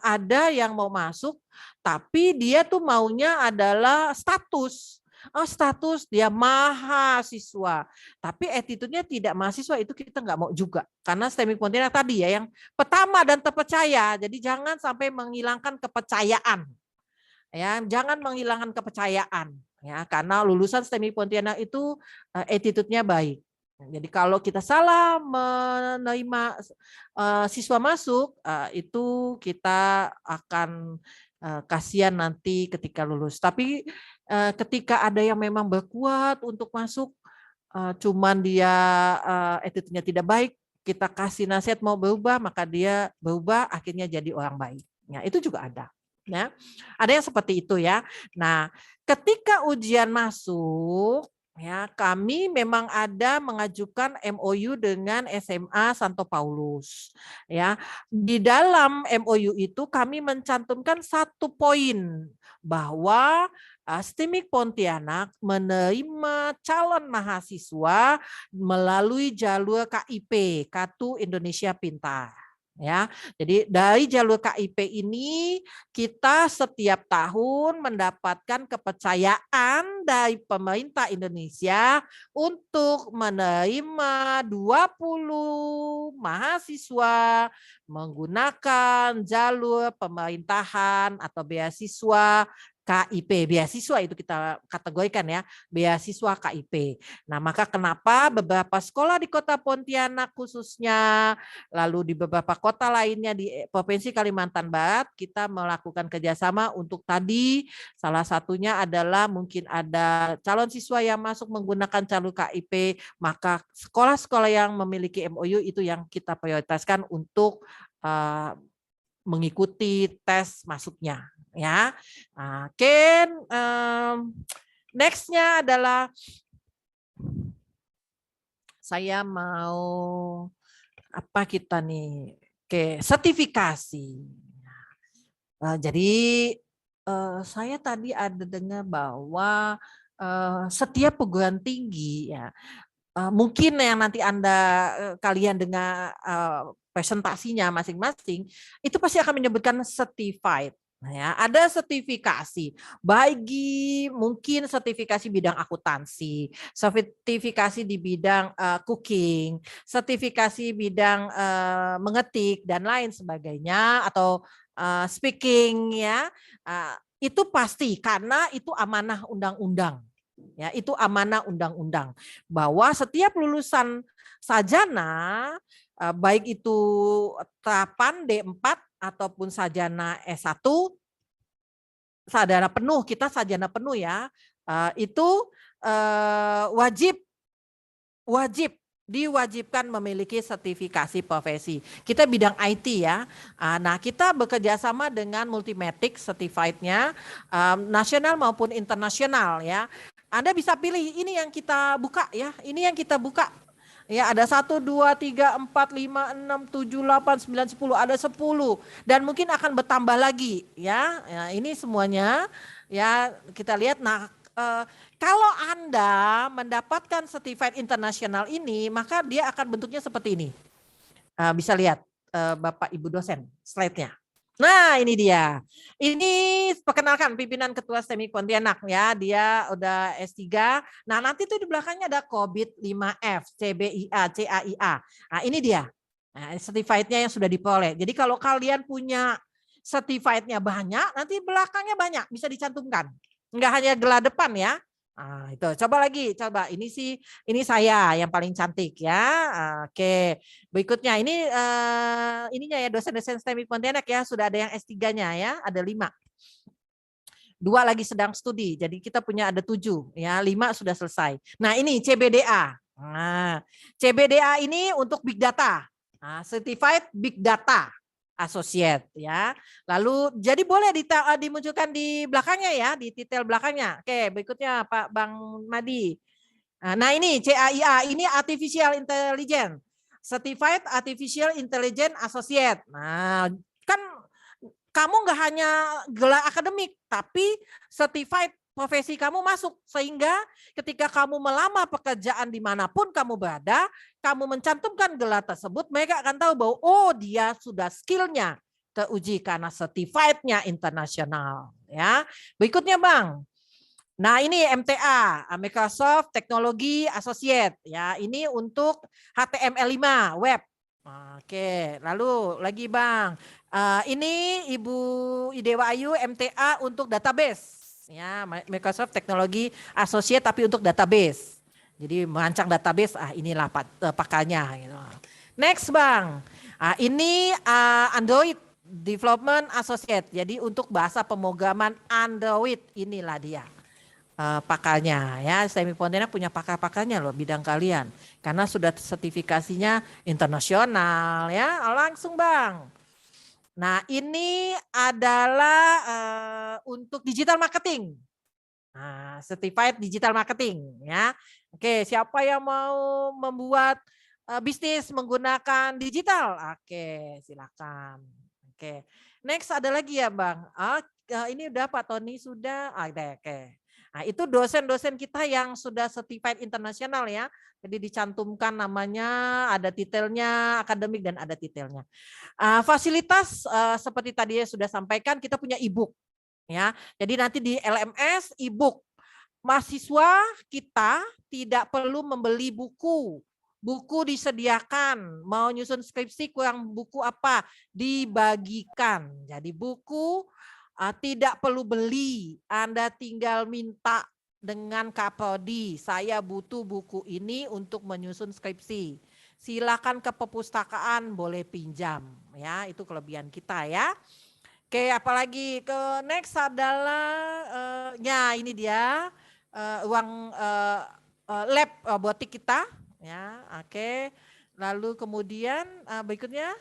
ada yang mau masuk tapi dia tuh maunya adalah status. Status dia mahasiswa, tapi attitude-nya tidak mahasiswa, itu kita nggak mau juga. Karena STEMIK Pontianak tadi ya yang pertama dan terpercaya. Jadi jangan sampai menghilangkan kepercayaan. Ya, jangan menghilangkan kepercayaan ya, karena lulusan STEMIK Pontianak itu attitude-nya baik. Jadi kalau kita salah menerima siswa masuk, itu kita akan kasihan nanti ketika lulus. Tapi ketika ada yang memang berkuat untuk masuk, cuman dia attitude-nya tidak baik, kita kasih nasihat mau berubah, maka dia berubah, akhirnya jadi orang baik. Ya, itu juga ada. Ya, ada yang seperti itu ya. Nah, ketika ujian masuk, ya, kami memang ada mengajukan MOU dengan SMA Santo Paulus. Ya, di dalam MOU itu kami mencantumkan 1 poin bahwa STEMIK Pontianak menerima calon mahasiswa melalui jalur KIP, Kartu Indonesia Pintar. Ya, jadi dari jalur KIP ini kita setiap tahun mendapatkan kepercayaan dari pemerintah Indonesia untuk menerima 20 mahasiswa menggunakan jalur pemerintahan atau beasiswa KIP. Beasiswa itu kita kategorikan ya, beasiswa KIP. Nah, maka kenapa beberapa sekolah di Kota Pontianak khususnya, lalu di beberapa kota lainnya di Provinsi Kalimantan Barat kita melakukan kerjasama untuk tadi salah satunya adalah mungkin ada calon siswa yang masuk menggunakan jalur KIP, maka sekolah-sekolah yang memiliki MOU itu yang kita prioritaskan untuk mengikuti tes masuknya ya. Oke, nextnya adalah saya mau apa kita nih? Oke, sertifikasi. Jadi saya tadi ada dengar bahwa setiap perguruan tinggi ya, mungkin yang nanti kalian dengar presentasinya masing-masing, itu pasti akan menyebutkan certified. Nah, ya, ada sertifikasi, bagi mungkin sertifikasi bidang akuntansi, sertifikasi di bidang cooking, sertifikasi bidang mengetik dan lain sebagainya, atau speaking ya, itu pasti karena itu amanah undang-undang. Ya, itu amanah undang-undang bahwa setiap lulusan sarjana baik itu tahapan D4 ataupun sarjana S1, sarjana penuh, kita sarjana penuh ya, itu diwajibkan memiliki sertifikasi profesi. Kita bidang IT ya. Nah, kita bekerja sama dengan Multimatic Certified-nya nasional maupun internasional ya. Anda bisa pilih ini yang kita buka ya. Ini yang kita buka. Ya, ada 1, 2, 3, 4, 5, 6, 7, 8, 9, 10, ada 10 dan mungkin akan bertambah lagi ya. Ya, ini semuanya ya kita lihat. Nah, kalau Anda mendapatkan certified internasional ini, maka dia akan bentuknya seperti ini. Bisa lihat Bapak Ibu dosen slide-nya. Nah, ini dia. Ini perkenalkan pimpinan Ketua STEMIK Pontianak ya. Dia udah S3. Nah, nanti tuh di belakangnya ada COVID 5F, CBIA, CAIA. Nah, ini dia. Nah, certified-nya yang sudah diperoleh. Jadi kalau kalian punya certified-nya banyak, nanti belakangnya banyak bisa dicantumkan. Enggak hanya gelar depan ya. Nah, itu coba lagi, coba ini saya yang paling cantik ya. Oke, berikutnya ini ininya ya, dosen-dosen STEMIK Pontianak ya, sudah ada yang S3-nya ya, ada 5. 2 lagi sedang studi, jadi kita punya ada 7 ya, 5 sudah selesai. Nah, ini CBDA. Nah, CBDA ini untuk Big Data, Certified Big Data Associate ya. Lalu jadi boleh dimunculkan di belakangnya ya, di titel belakangnya. Oke, berikutnya Pak Bang Madi. Nah, ini CAIA, ini Artificial Intelligence, Certified Artificial Intelligence Associate. Nah, kan kamu nggak hanya gelar akademik, tapi certified profesi kamu masuk, sehingga ketika kamu melamar pekerjaan dimanapun kamu berada, kamu mencantumkan gelar tersebut, mereka akan tahu bahwa oh dia sudah skillnya teruji karena certified-nya internasional. Ya, berikutnya Bang. Nah, ini MTA, Microsoft Technology Associate. Ya, ini untuk HTML5 web. Oke, lalu lagi Bang. Ini Ibu Idewa Ayu MTA untuk database. Ya, Microsoft Technology Associate tapi untuk database. Jadi merancang database, inilah pakalnya. Gitu. Next Bang, ini Android Development Associate. Jadi untuk bahasa pemrograman Android, inilah dia pakalnya. Ya, STEMIK Pontianak punya pakar-pakarnya loh bidang kalian. Karena sudah sertifikasinya internasional ya. Langsung Bang. Nah, ini adalah untuk digital marketing. Nah, certified digital marketing ya. Oke, siapa yang mau membuat bisnis menggunakan digital? Oke, silakan. Oke. Next ada lagi ya, Bang. Ini udah Pak Tony sudah. Oke. Nah, itu dosen-dosen kita yang sudah certified internasional ya. Jadi dicantumkan namanya, ada detailnya, akademik dan ada detailnya. Fasilitas seperti tadi sudah sampaikan, kita punya e-book ya. Jadi nanti di LMS e-book. Mahasiswa kita tidak perlu membeli buku. Buku disediakan, mau nyusun skripsi kurang buku apa, dibagikan. Jadi buku tidak perlu beli, Anda tinggal minta dengan Kaprodi, saya butuh buku ini untuk menyusun skripsi. Silakan ke perpustakaan, boleh pinjam. Ya, itu kelebihan kita ya. Oke, apalagi ke next adalah, ya ini dia ruang lab robotik kita. Ya, oke. Lalu kemudian berikutnya,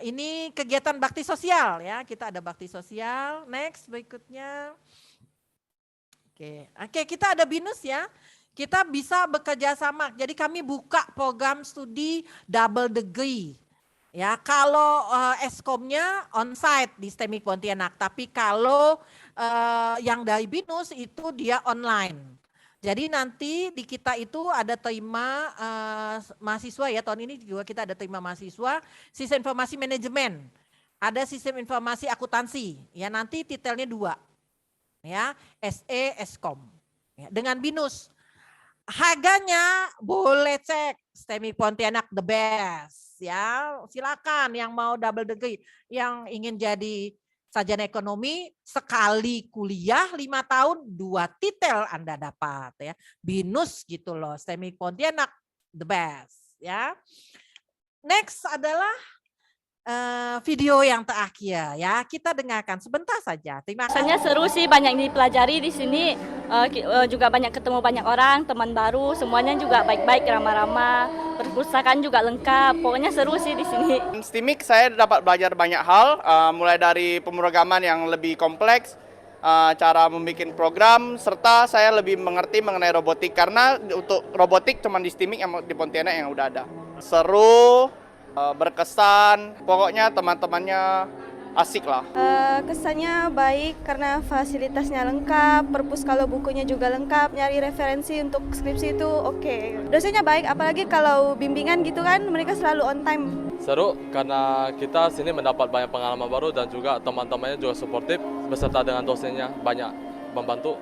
ini kegiatan bakti sosial ya. Kita ada bakti sosial. Next berikutnya. Oke, kita ada BINUS ya. Kita bisa bekerja sama. Jadi kami buka program studi double degree. Ya, kalau Eskomnya onsite di STEMIK Pontianak, tapi kalau yang dari BINUS itu dia online. Jadi nanti di kita itu ada terima mahasiswa ya, tahun ini juga kita ada terima mahasiswa sistem informasi manajemen, ada sistem informasi akuntansi, ya nanti titelnya 2, ya SE Eskom, ya, dengan BINUS. Harganya boleh cek STEMIK Pontianak the best, ya silakan yang mau double degree, yang ingin jadi sarjana ekonomi sekali kuliah 5 tahun 2 titel Anda dapat ya. BINUS gitu loh, STEMIK Pontianak the best ya. Next adalah video yang terakhir ya. Kita dengarkan sebentar saja. Terima kasih. Rasanya seru sih, banyak dipelajari di sini, juga banyak ketemu banyak orang, teman baru, semuanya juga baik-baik, ramah-ramah, perpustakaan juga lengkap. Pokoknya seru sih di sini. STEMIK saya dapat belajar banyak hal, mulai dari pemrograman yang lebih kompleks, cara membuat program, serta saya lebih mengerti mengenai robotik karena untuk robotik cuma di STEMIK yang di Pontianak yang udah ada. Seru, berkesan, pokoknya teman-temannya asik lah. Kesannya baik karena fasilitasnya lengkap, perpus kalau bukunya juga lengkap, nyari referensi untuk skripsi itu oke. Dosennya baik, apalagi kalau bimbingan gitu kan mereka selalu on time. Seru karena kita sini mendapat banyak pengalaman baru dan juga teman-temannya juga suportif beserta dengan dosennya banyak membantu.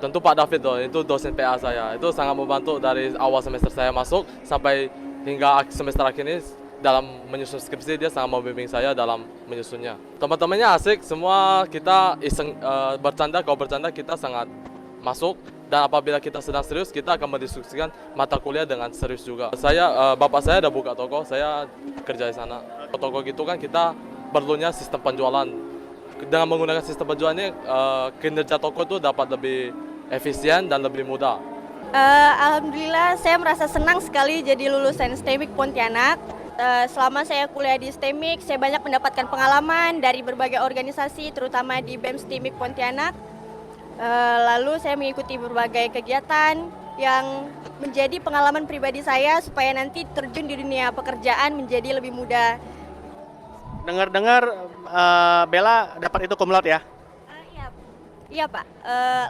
Tentu Pak David itu dosen PA saya, itu sangat membantu dari awal semester saya masuk sampai hingga semester akhir ini. Dalam menyusun skripsi dia sangat membimbing saya dalam menyusunnya. Teman-temannya asik, semua kita iseng bercanda, kalau bercanda kita sangat masuk. Dan apabila kita sedang serius, kita akan mendiskusikan mata kuliah dengan serius juga. Bapak saya ada buka toko, saya kerja di sana. Toko gitu kan kita perlunya sistem penjualan. Dengan menggunakan sistem penjualan ini, kinerja toko itu dapat lebih efisien dan lebih mudah. Alhamdulillah saya merasa senang sekali jadi lulusan STEMIK Pontianak. Selama saya kuliah di STEMIK, saya banyak mendapatkan pengalaman dari berbagai organisasi, terutama di BEM STEMIK Pontianak. Lalu saya mengikuti berbagai kegiatan yang menjadi pengalaman pribadi saya supaya nanti terjun di dunia pekerjaan menjadi lebih mudah. Dengar-dengar Bella dapat itu cum laude ya? Iya Pak,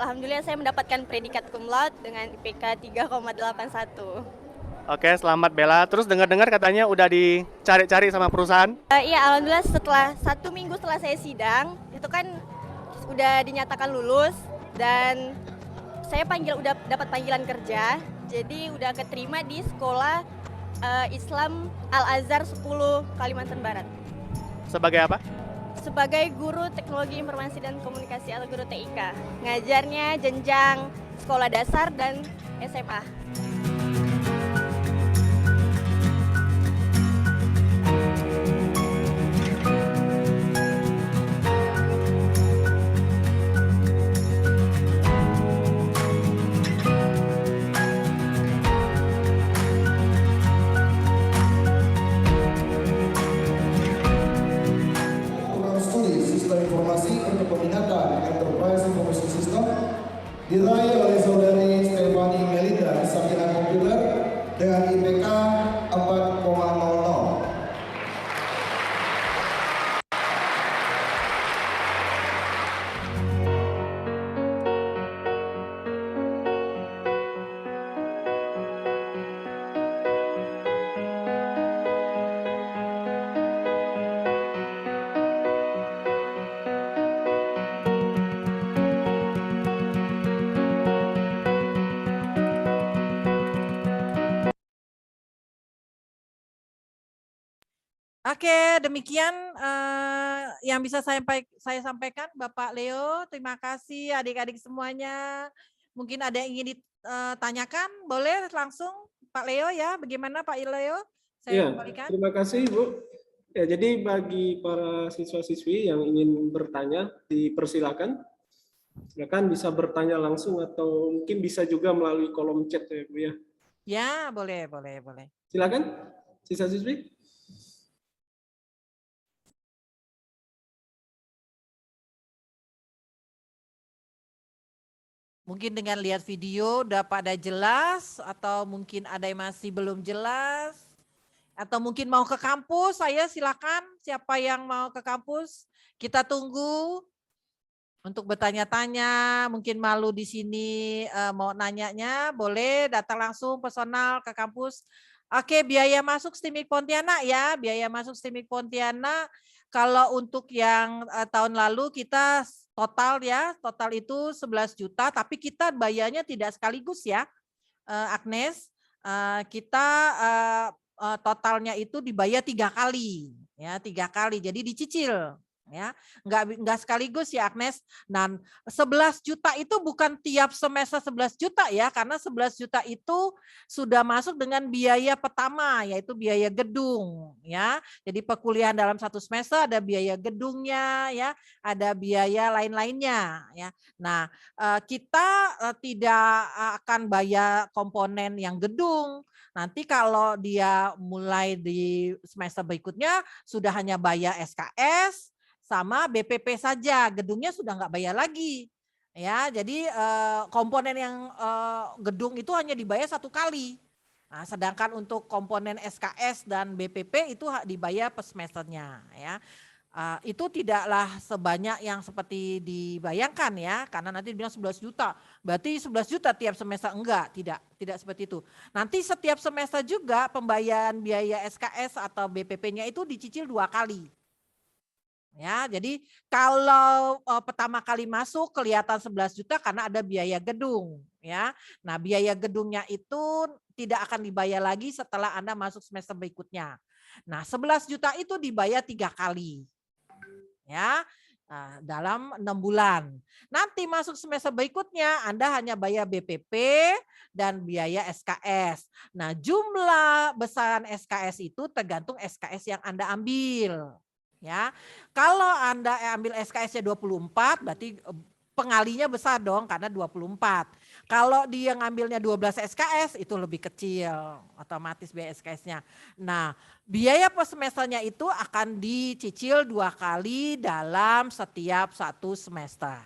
Alhamdulillah saya mendapatkan predikat cum laude dengan IPK 3,81. Oke, selamat Bella. Terus dengar-dengar katanya udah dicari-cari sama perusahaan? Iya, alhamdulillah setelah 1 minggu setelah saya sidang, itu kan udah dinyatakan lulus dan saya udah dapat panggilan kerja. Jadi udah keterima di sekolah Islam Al-Azhar 10 Kalimantan Barat. Sebagai apa? Sebagai guru teknologi informasi dan komunikasi atau guru TIK. Ngajarnya jenjang sekolah dasar dan SMA. Diraih oleh saudari Stefani Melinda sarjana komputer dengan IPK 4,00. Oke, demikian yang bisa saya sampaikan, Bapak Leo. Terima kasih adik-adik semuanya. Mungkin ada yang ingin ditanyakan, boleh langsung Pak Leo ya. Bagaimana Pak Leo? Saya Iya, kembalikan. terima kasih Bu. Ya, jadi bagi para siswa-siswi yang ingin bertanya, dipersilakan. Silakan bisa bertanya langsung atau mungkin bisa juga melalui kolom chat ya Bu ya. Ya, boleh. Silakan, siswa-siswi. Mungkin dengan lihat video udah pada jelas atau mungkin ada yang masih belum jelas atau mungkin mau ke kampus, saya silakan siapa yang mau ke kampus kita tunggu untuk bertanya-tanya, mungkin malu di sini mau nanyanya boleh datang langsung personal ke kampus. Oke, biaya masuk STIMIK Pontianak ya, biaya masuk STIMIK Pontianak. Kalau untuk yang tahun lalu kita total itu 11 juta, tapi kita bayarnya tidak sekaligus ya, Agnes. Kita totalnya itu dibayar 3 kali, ya 3 kali. Jadi dicicil, ya nggak sekaligus ya Agnes. Dan 11 juta itu bukan tiap semester 11 juta ya, karena 11 juta itu sudah masuk dengan biaya pertama yaitu biaya gedung ya. Jadi perkuliahan dalam 1 semester ada biaya gedungnya ya, ada biaya lain-lainnya ya. Nah, kita tidak akan bayar komponen yang gedung. Nanti kalau dia mulai di semester berikutnya sudah hanya bayar SKS sama BPP saja, gedungnya sudah nggak bayar lagi. Ya, jadi komponen yang gedung itu hanya dibayar 1 kali. Nah, sedangkan untuk komponen SKS dan BPP itu dibayar per semesternya. Ya, itu tidaklah sebanyak yang seperti dibayangkan ya, karena nanti dibilang 11 juta, berarti 11 juta tiap semester enggak, tidak seperti itu. Nanti setiap semester juga pembayaran biaya SKS atau BPP-nya itu dicicil 2 kali. Ya, jadi kalau pertama kali masuk kelihatan 11 juta karena ada biaya gedung ya. Nah, biaya gedungnya itu tidak akan dibayar lagi setelah Anda masuk semester berikutnya. Nah, 11 juta itu dibayar 3 kali. Ya. Nah, dalam 6 bulan. Nanti masuk semester berikutnya Anda hanya bayar BPP dan biaya SKS. Nah, jumlah besaran SKS itu tergantung SKS yang Anda ambil. Ya, kalau Anda ambil SKS-nya 24 berarti pengalinya besar dong karena 24. Kalau dia ngambilnya 12 SKS itu lebih kecil otomatis biaya SKS-nya. Nah, biaya per semesternya itu akan dicicil 2 kali dalam setiap 1 semester.